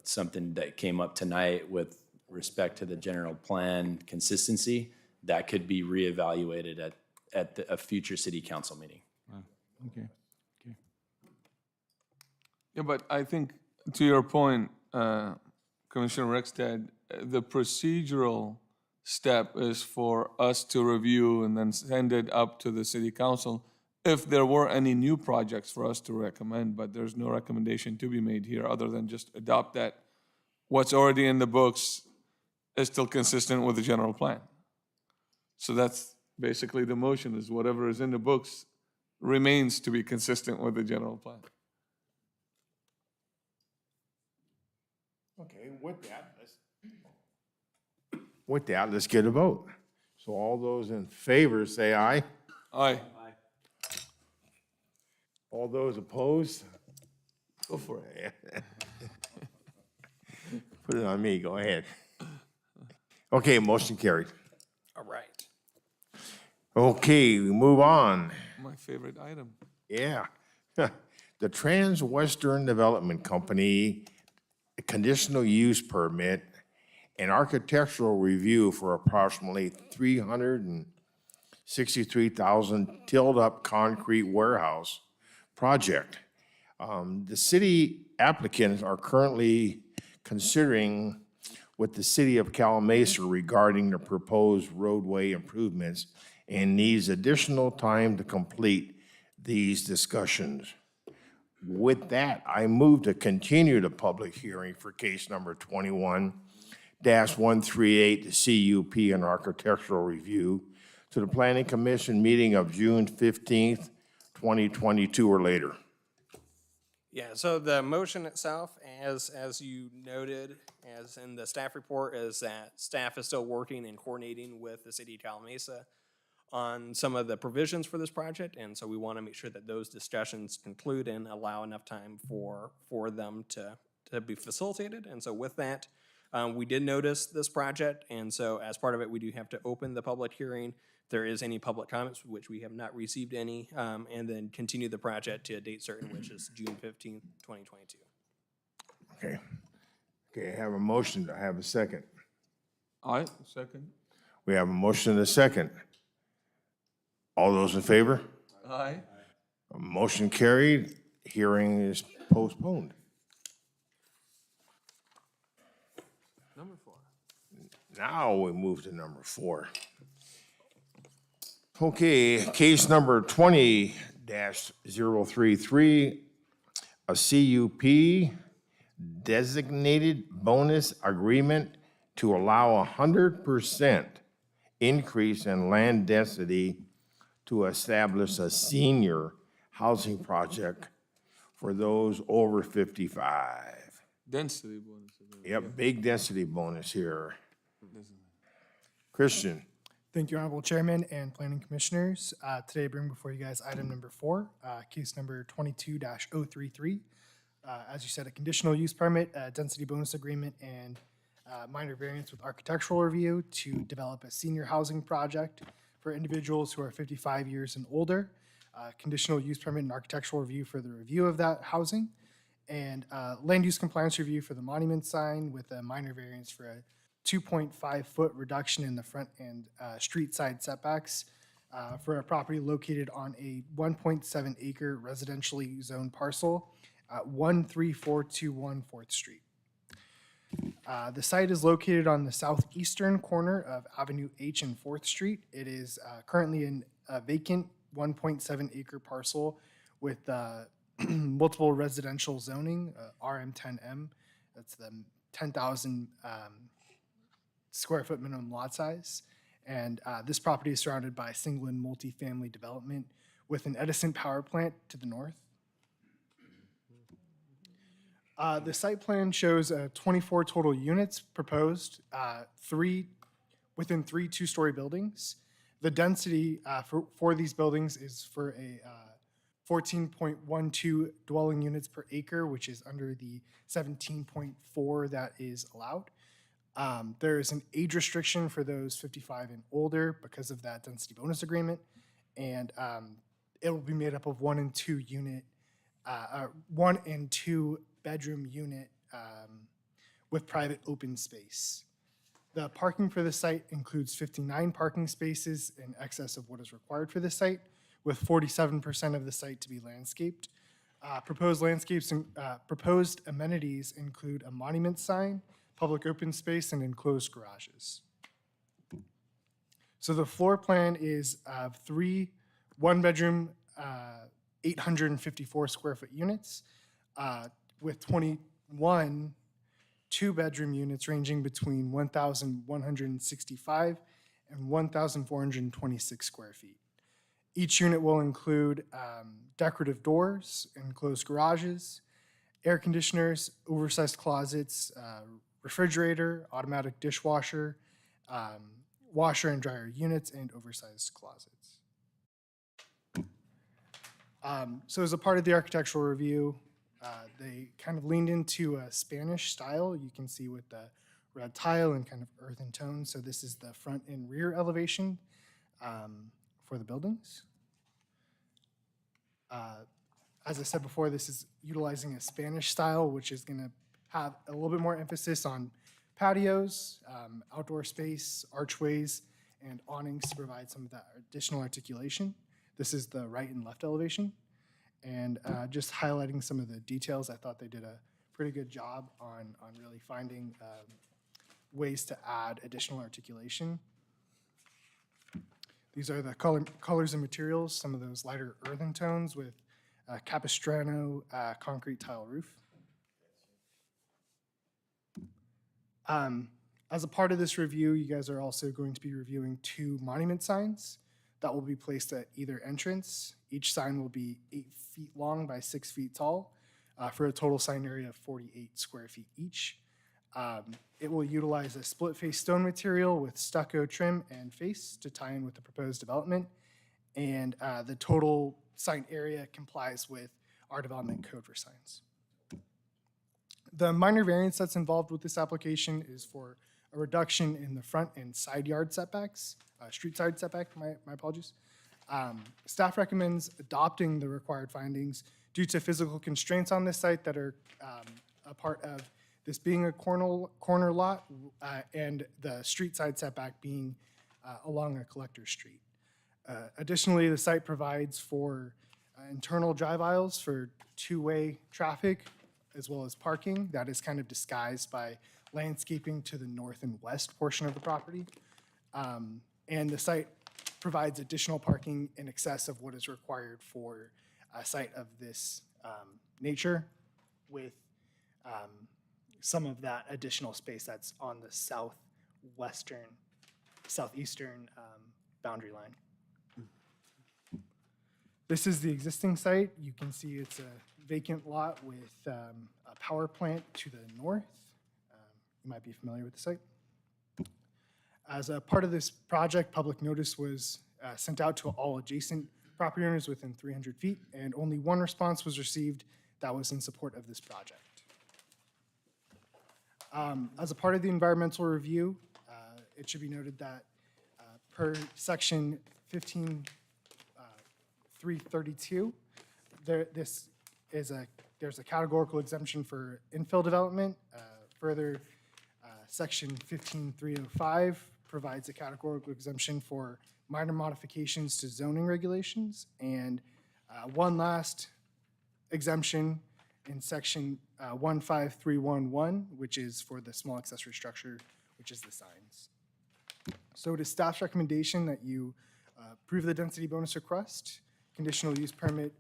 S5: something that came up tonight with respect to the general plan consistency, that could be reevaluated at a future city council meeting.
S9: Okay. Okay.
S4: Yeah, but I think, to your point, Commissioner Rexted, the procedural step is for us to review and then send it up to the city council if there were any new projects for us to recommend, but there's no recommendation to be made here other than just adopt that. What's already in the books is still consistent with the general plan. So that's basically the motion, is whatever is in the books remains to be consistent with the general plan.
S3: Okay, with that, let's get a vote. So all those in favor say aye.
S4: Aye.
S3: All those opposed?
S4: Go for it.
S3: Put it on me, go ahead. Okay, motion carried.
S2: All right.
S3: Okay, we move on.
S4: My favorite item.
S3: Yeah. The Trans-Western Development Company, a conditional use permit and architectural review for approximately 363,000 tilled-up concrete warehouse project. The city applicants are currently considering with the city of Calamasa regarding the proposed roadway improvements and needs additional time to complete these discussions. With that, I move to continue the public hearing for case number 21-138, the CUP and architectural review, to the Planning Commission meeting of June 15th, 2022 or later.
S2: Yeah, so the motion itself, as you noted, as in the staff report, is that staff is still working and coordinating with the city of Calamasa on some of the provisions for this project, and so we want to make sure that those discussions conclude and allow enough time for them to be facilitated. And so with that, we did notice this project, and so as part of it, we do have to open the public hearing. If there is any public comments, which we have not received any, and then continue the project to a date certain, which is June 15th, 2022.
S3: Okay. Okay, I have a motion. I have a second.
S4: Aye, second.
S3: We have a motion and a second. All those in favor?
S4: Aye.
S3: Motion carried. Hearing is postponed.
S4: Number 4.
S3: Now we move to number 4. Okay, case number 20-033, a CUP designated bonus agreement to allow 100% increase in land density to establish a senior housing project for those over 55.
S4: Density bonus.
S3: Yep, big density bonus here. Christian.
S10: Thank you, Honorable Chairman and Planning Commissioners. Today I bring before you guys item number 4, case number 22-033. As you said, a conditional use permit, a density bonus agreement, and minor variance with architectural review to develop a senior housing project for individuals who are 55 years and older. Conditional use permit and architectural review for the review of that housing, and land use compliance review for the monument sign with a minor variance for a 2.5-foot reduction in the front and street side setbacks for a property located on a 1.7 acre residentially zoned parcel at 13421 4th Street. The site is located on the southeastern corner of Avenue H and 4th Street. It is currently in a vacant 1.7 acre parcel with multiple residential zoning, RM10M. That's the 10,000 square foot minimum lot size. And this property is surrounded by single and multifamily development with an Edison power plant to the north. The site plan shows 24 total units proposed, within 3 two-story buildings. The density for these buildings is for a 14.12 dwelling units per acre, which is under the 17.4 that is allowed. There is an age restriction for those 55 and older because of that density bonus agreement, and it will be made up of 1 and 2 bedroom unit with private open space. The parking for the site includes 59 parking spaces in excess of what is required for the site, with 47% of the site to be landscaped. Proposed landscapes and proposed amenities include a monument sign, public open space, and enclosed garages. So the floor plan is 3 one-bedroom, 854 square foot units, with 21 two-bedroom units ranging between 1,165 and 1,426 square feet. Each unit will include decorative doors, enclosed garages, air conditioners, oversized closets, refrigerator, automatic dishwasher, washer and dryer units, and oversized closets. So as a part of the architectural review, they kind of leaned into a Spanish style. You can see with the red tile and kind of earthen tone. So this is the front and rear elevation for the buildings. As I said before, this is utilizing a Spanish style, which is going to have a little bit more emphasis on patios, outdoor space, archways, and awnings to provide some of that additional articulation. This is the right and left elevation. And just highlighting some of the details, I thought they did a pretty good job on really finding ways to add additional articulation. These are the colors and materials, some of those lighter earthen tones with Capistrano concrete tile roof. As a part of this review, you guys are also going to be reviewing 2 monument signs that will be placed at either entrance. Each sign will be 8 feet long by 6 feet tall for a total sign area of 48 square feet each. It will utilize a split face stone material with stucco trim and face to tie in with the proposed development. And the total sign area complies with our development code for signs. The minor variance that's involved with this application is for a reduction in the front and side yard setbacks, street side setback, my apologies. Staff recommends adopting the required findings due to physical constraints on this site that are a part of this being a corner lot and the street side setback being along a collector street. Additionally, the site provides for internal drive aisles for 2-way traffic as well as parking that is kind of disguised by landscaping to the north and west portion of the property. And the site provides additional parking in excess of what is required for a site of this nature with some of that additional space that's on the southeastern boundary line. This is the existing site. You can see it's a vacant lot with a power plant to the north. You might be familiar with the site. As a part of this project, public notice was sent out to all adjacent property owners within 300 feet, and only 1 response was received that was in support of this project. As a part of the environmental review, it should be noted that per section 15.332, there's a categorical exemption for infill development. Further, section 15.305 provides a categorical exemption for minor modifications to zoning regulations, and one last exemption in section 15311, which is for the small accessory structure, which is the signs. So it is staff's recommendation that you approve the density bonus request, conditional use permit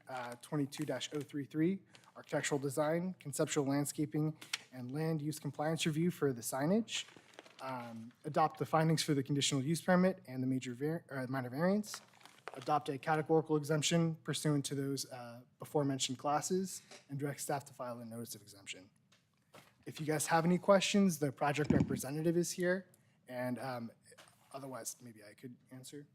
S10: 22-033, architectural design, conceptual landscaping, and land use compliance review for the signage. Adopt the findings for the conditional use permit and the minor variance. Adopt a categorical exemption pursuant to those before mentioned classes, and direct staff to file a notice of exemption. If you guys have any questions, the project representative is here, and otherwise, maybe I could answer.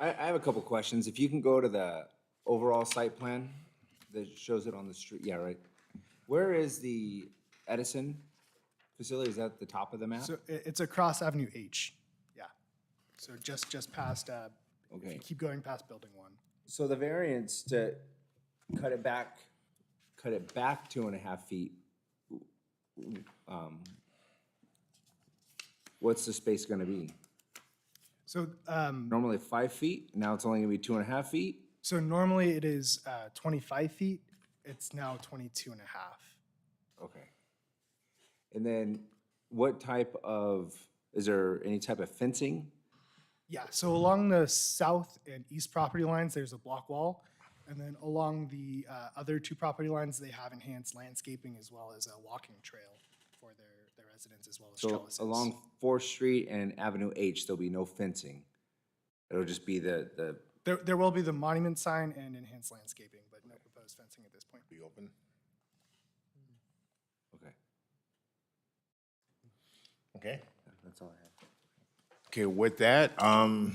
S7: I have a couple questions. If you can go to the overall site plan that shows it on the street, yeah, right. Where is the Edison facility? Is that at the top of the map?
S10: So it's across Avenue H, yeah. So just past, if
S7: Okay.
S10: you keep going past Building 1.
S7: So the variance to cut it back 2.5 feet, what's the space gonna be?
S10: So,
S7: Normally 5 feet, now it's only gonna be 2.5 feet?
S10: so normally it is 25 feet, it's now 22 and a half.
S7: Okay. And then what type of, is there any type of fencing?
S10: Yeah, so along the south and east property lines, there's a block wall. And then along the other two property lines, they have enhanced landscaping as well as a walking trail for their residents as well as
S7: So
S10: trellises.
S7: along 4th Street and Avenue H, there'll be no fencing? It'll just be the
S10: There will be the monument sign and enhanced landscaping, but no proposed fencing at this point.
S3: Be open.
S7: okay,
S3: Okay.
S7: that's all I have.
S3: Okay, with that, oh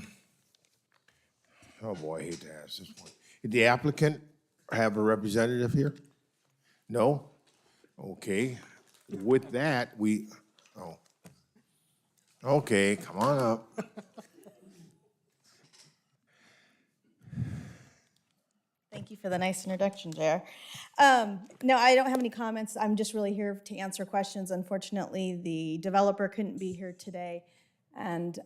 S3: boy, I hate to ask this one. Did the applicant have a representative here? No? Okay. With that, okay, come on up.
S11: Thank you for the nice introduction, JR. No, I don't have any comments. I'm just really here to answer questions. Unfortunately, the developer couldn't be here today, and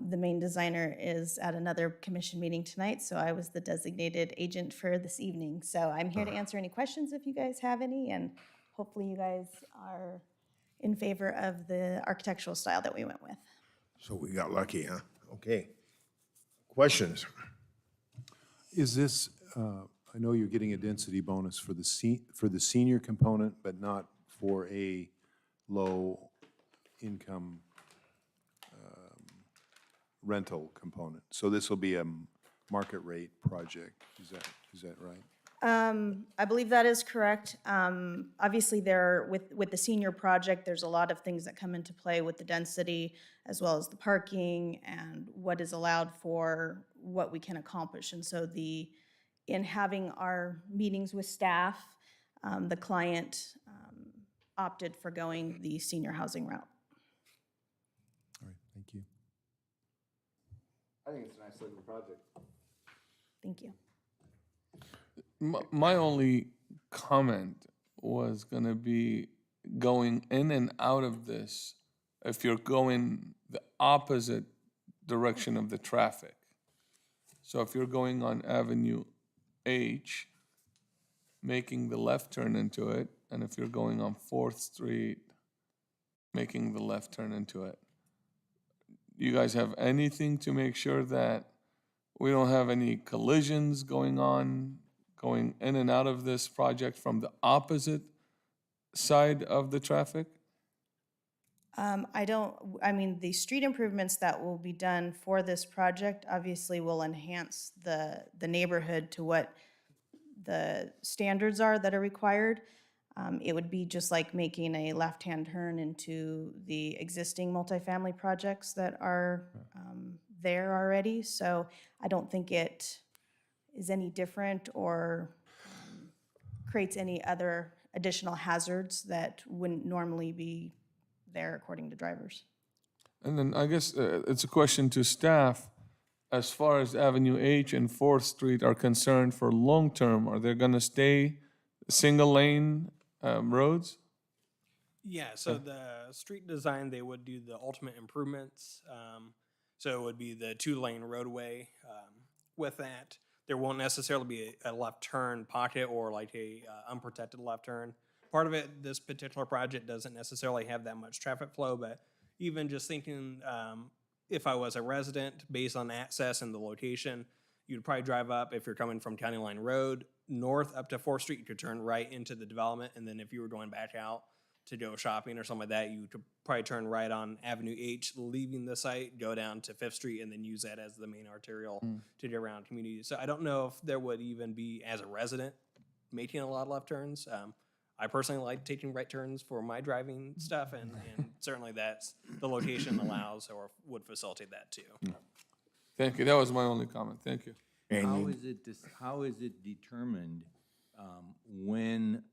S11: the main designer is at another commission meeting tonight, so I was the designated agent for this evening. So I'm here to answer any questions if you guys have any, and hopefully you guys are in favor of the architectural style that we went with.
S3: So we got lucky, huh? Okay. Questions?
S8: Is this, I know you're getting a density bonus for the senior component, but not for a low-income rental component. So this will be a market rate project, is that right?
S11: I believe that is correct. Obviously, with the senior project, there's a lot of things that come into play with the density, as well as the parking and what is allowed for what we can accomplish. And so in having our meetings with staff, the client opted for going the senior housing route.
S8: All right, thank you.
S7: I think it's a nice looking project.
S11: Thank you.
S4: My only comment was gonna be going in and out of this, if you're going the opposite direction of the traffic. So if you're going on Avenue H, making the left turn into it, and if you're going on 4th Street, making the left turn into it. You guys have anything to make sure that we don't have any collisions going on, going in and out of this project from the opposite side of the traffic?
S11: The street improvements that will be done for this project obviously will enhance the neighborhood to what the standards are that are required. It would be just like making a left-hand turn into the existing multifamily projects that are there already. So I don't think it is any different or creates any other additional hazards that wouldn't normally be there according to drivers.
S4: And then I guess it's a question to staff. As far as Avenue H and 4th Street are concerned for long-term, are they gonna stay single-lane roads?
S2: Yeah, so the street design, they would do the ultimate improvements. So it would be the 2-lane roadway. With that, there won't necessarily be a left turn pocket or like a unprotected left turn. Part of it, this particular project doesn't necessarily have that much traffic flow, but even just thinking, if I was a resident, based on access and the location, you'd probably drive up, if you're coming from County Line Road, north up to 4th Street, you could turn right into the development, and then if you were going back out to go shopping or something like that, you could probably turn right on Avenue H, leaving the site, go down to 5th Street, and then use that as the main arterial to get around communities. So I don't know if there would even be, as a resident, making a lot of left turns. I personally like taking right turns for my driving stuff, and certainly that's, the location allows or would facilitate that too.
S4: Thank you. That was my only comment. Thank you.
S9: How is it determined when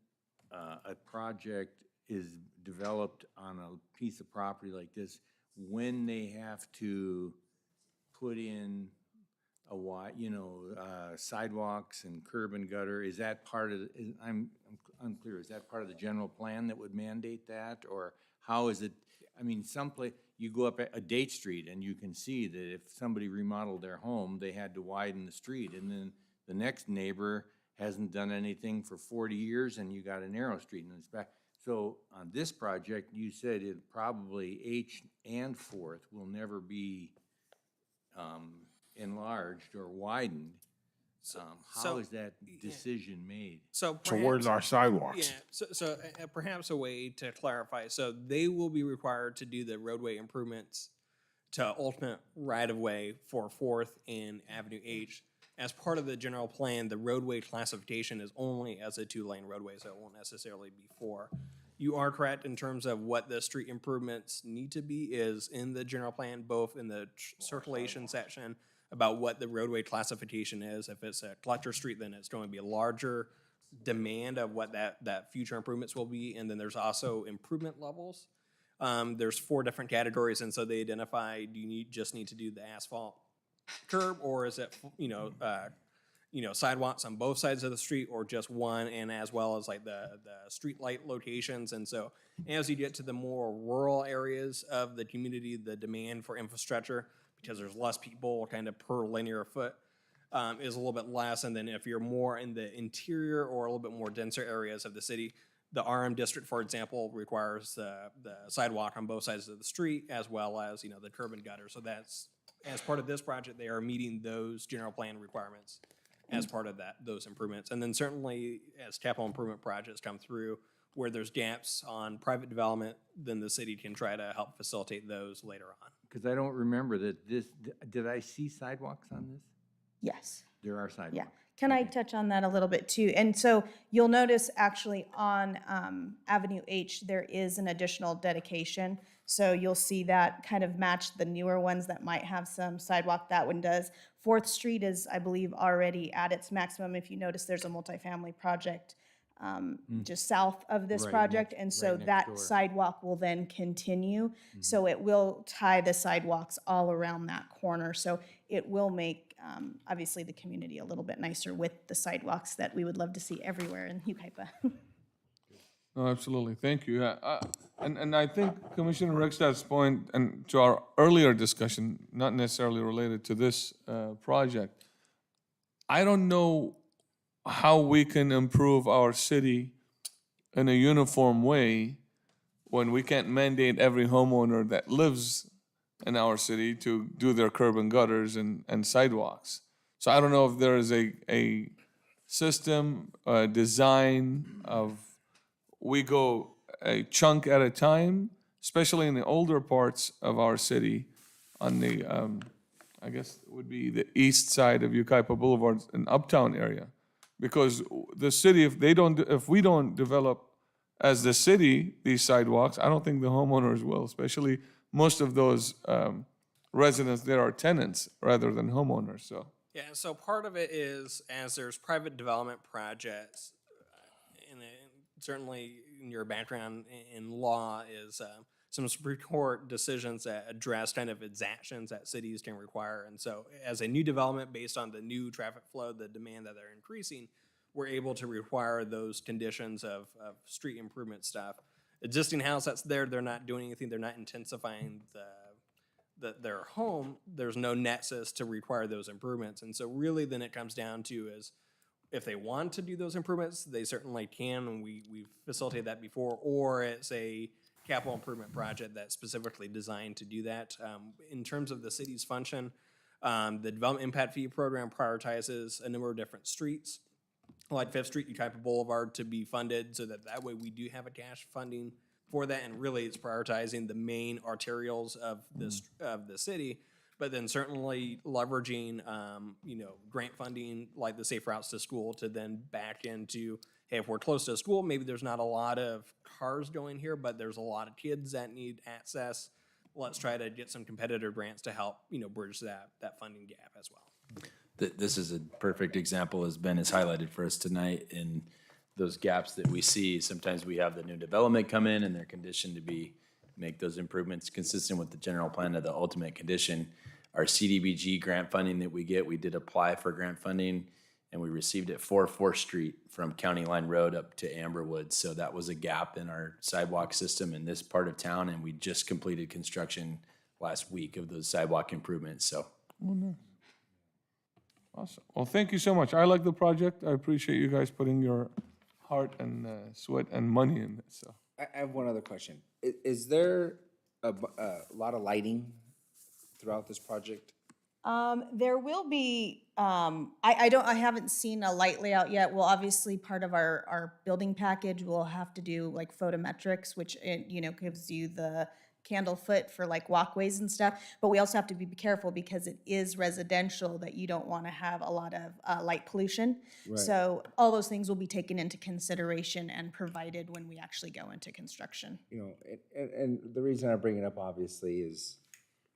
S9: a project is developed on a piece of property like this, when they have to put in sidewalks and curb and gutter? Is that part of, I'm unclear, is that part of the general plan that would mandate that? Or how is it, I mean, someplace, you go up a Date Street and you can see that if somebody remodeled their home, they had to widen the street. And then the next neighbor hasn't done anything for 40 years and you got a narrow street and it's back. So on this project, you said it probably H and 4th will never be enlarged or widened. How is that decision made?
S2: So
S3: So where's our sidewalks?
S2: Yeah, so perhaps a way to clarify, so they will be required to do the roadway improvements to ultimate right-of-way for 4th and Avenue H. As part of the general plan, the roadway classification is only as a 2-lane roadway, so it won't necessarily be 4. You are correct in terms of what the street improvements need to be is in the general plan, both in the circulation section about what the roadway classification is. If it's a collector street, then it's going to be a larger demand of what that future improvements will be. And then there's also improvement levels. There's 4 different categories, and so they identify, do you just need to do the asphalt curb, or is it, sidewalks on both sides of the street, or just one, and as well as like the street light locations. And so as you get to the more rural areas of the community, the demand for infrastructure, because there's less people kind of per linear foot, is a little bit less. And then if you're more in the interior or a little bit more denser areas of the city, the RM district, for example, requires the sidewalk on both sides of the street, as well as, the curb and gutter. So that's, as part of this project, they are meeting those general plan requirements as part of those improvements. And then certainly as capital improvement projects come through where there's gaps on private development, then the city can try to help facilitate those later on.
S9: Because I don't remember that did I see sidewalks on this?
S11: Yes.
S9: There are sidewalks.
S11: Yeah. Can I touch on that a little bit too? And so you'll notice actually on Avenue H, there is an additional dedication. So you'll see that kind of match the newer ones that might have some sidewalk. That one does. 4th Street is, I believe, already at its maximum. If you notice, there's a multifamily project just south of this
S9: Right
S11: project.
S9: next-
S11: And so
S9: right next
S11: that
S9: door.
S11: sidewalk will then continue. So it will tie the sidewalks all around that corner. So it will make, obviously, the community a little bit nicer with the sidewalks that we would love to see everywhere in Yucaipa.
S4: No, absolutely. Thank you. And I think Commissioner Rickstad's point, and to our earlier discussion, not necessarily related to this project, I don't know how we can improve our city in a uniform way when we can't mandate every homeowner that lives in our city to do their curb and gutters and sidewalks. So I don't know if there is a system, design of we go a chunk at a time, especially in the older parts of our city on the, I guess it would be the east side of Yucaipa Boulevard and uptown area. Because the city, if we don't develop as the city these sidewalks, I don't think the homeowners will, especially most of those residents there are tenants rather than homeowners, so.
S2: Yeah, so part of it is as there's private development projects, and certainly in your background in law is some Supreme Court decisions that address kind of exactions that cities can require. And so as a new development based on the new traffic flow, the demand that they're increasing, we're able to require those conditions of street improvement stuff. Existing house that's there, they're not doing anything, they're not intensifying their home, there's no nexus to require those improvements. And so really then it comes down to is if they want to do those improvements, they certainly can, and we've facilitated that before, or it's a capital improvement project that's specifically designed to do that. In terms of the city's function, the Development Impact Fee Program prioritizes a number of different streets, like 5th Street, Yucaipa Boulevard, to be funded so that way we do have a cash funding for that, and really it's prioritizing the main arterials of the city, but then certainly leveraging, grant funding like the Safe Routes to School to then back into, hey, if we're close to a school, maybe there's not a lot of cars going here, but there's a lot of kids that need access, let's try to get some competitive grants to help, bridge that funding gap as well.
S5: This is a perfect example, as Ben has highlighted for us tonight, in those gaps that we see. Sometimes we have the new development come in and they're conditioned to make those improvements consistent with the general plan of the ultimate condition. Our CDBG grant funding that we get, we did apply for grant funding and we received it for 4th Street from County Line Road up to Amberwood. So that was a gap in our sidewalk system in this part of town, and we just completed construction last week of those sidewalk improvements, so.
S4: Awesome. Well, thank you so much. I like the project. I appreciate you guys putting your heart and sweat and money in it, so.
S7: I have one other question. Is there a lot of lighting throughout this project?
S11: There will be, I haven't seen a light layout yet. Well, obviously, part of our building package, we'll have to do like photometrics, which, gives you the candle foot for like walkways and stuff. But we also have to be careful because it is residential, that you don't want to have a lot of light pollution. So all those things will be taken into consideration and provided when we actually go into construction.
S7: And the reason I bring it up, obviously, is,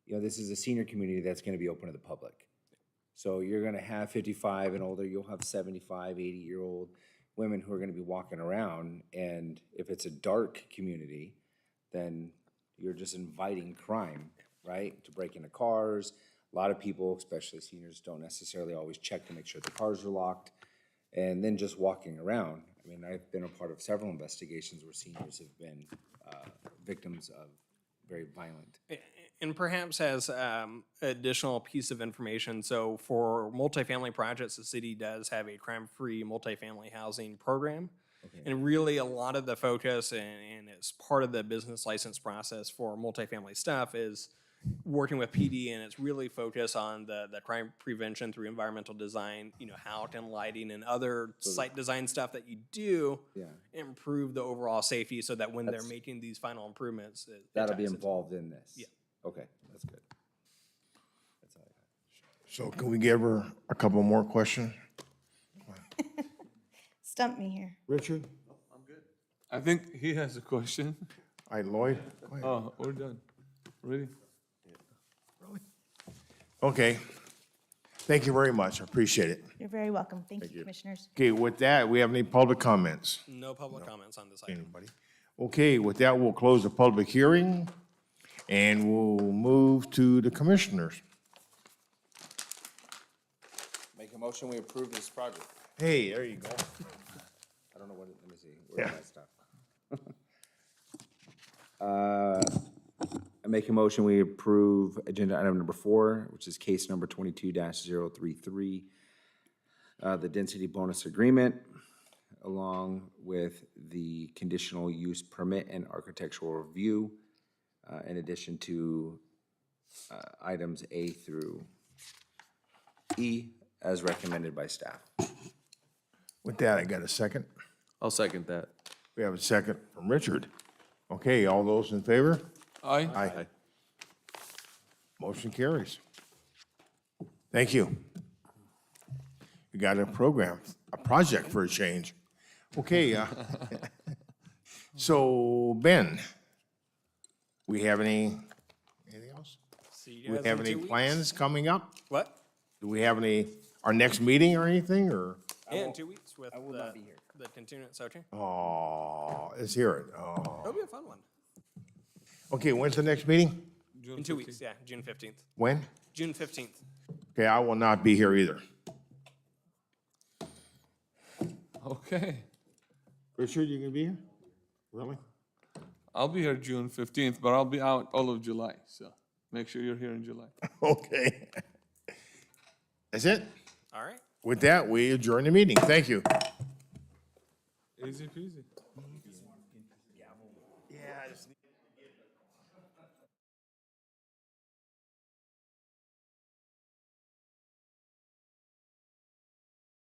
S7: this is a senior community that's going to be open to the public. So you're going to have 55 and older, you'll have 75, 80-year-old women who are going to be walking around. And if it's a dark community, then you're just inviting crime, right? To break into cars. A lot of people, especially seniors, don't necessarily always check to make sure the cars are locked. And then just walking around. I mean, I've been a part of several investigations where seniors have been victims of very violent.
S2: And perhaps as additional piece of information, so for multifamily projects, the city does have a crime-free multifamily housing program. And really a lot of the focus, and it's part of the business license process for multifamily stuff, is working with PD, and it's really focused on the crime prevention through environmental design, housing, lighting, and other site design stuff that you do, improve the overall safety so that when they're making these final improvements, it
S7: That'll be
S2: ties into-
S7: involved in this?
S2: Yeah.
S7: Okay, that's good. That's all I have.
S3: So can we give her a couple more questions?
S11: Stump me here.
S3: Richard?
S4: I think he has a question.
S3: All right, Lloyd? Go ahead.
S4: Oh, we're done. Ready?
S3: Okay. Thank you very much. I appreciate it.
S11: You're very welcome. Thank you, commissioners.
S3: Okay, with that, we have any public comments?
S2: No public comments on this item.
S3: Anybody? Okay, with that, we'll close the public hearing, and we'll move to the commissioners.
S7: Make a motion, we approve this project.
S3: Hey, there you go.
S7: I don't know what, let me see, where's my stuff? I make a motion, we approve agenda item number 4, which is case number 22-033, the density bonus agreement, along with the conditional use permit and architectural review, in addition to items A through E, as recommended by staff.
S3: With that, I got a second.
S5: I'll second that.
S3: We have a second from Richard. Okay, all those in favor?
S4: Aye.
S3: Aye. Motion carries. Thank you. We got a project for a change. Okay, so Ben, we have anything else?
S2: See you
S3: Do we
S2: guys
S3: have
S2: in
S3: any
S2: 2 weeks.
S3: plans coming up?
S2: What?
S3: Do we have our next meeting or anything, or?
S2: Yeah, in 2 weeks with
S7: will not be here.
S2: the continuance, Sochi.
S3: Oh, let's hear it. Oh.
S2: It'll be a fun one.
S3: Okay, when's the next meeting?
S2: In 2 weeks, yeah, June 15th.
S3: When?
S2: June 15th.
S3: Okay, I will not be here either.
S4: Okay.
S3: Richard, you gonna be here? Really?
S4: I'll be here June 15th, but I'll be out all of July, so make sure you're here in July.
S3: Okay. That's it?
S2: All right.
S3: With that, we adjourn the meeting. Thank you.
S4: Easy peasy.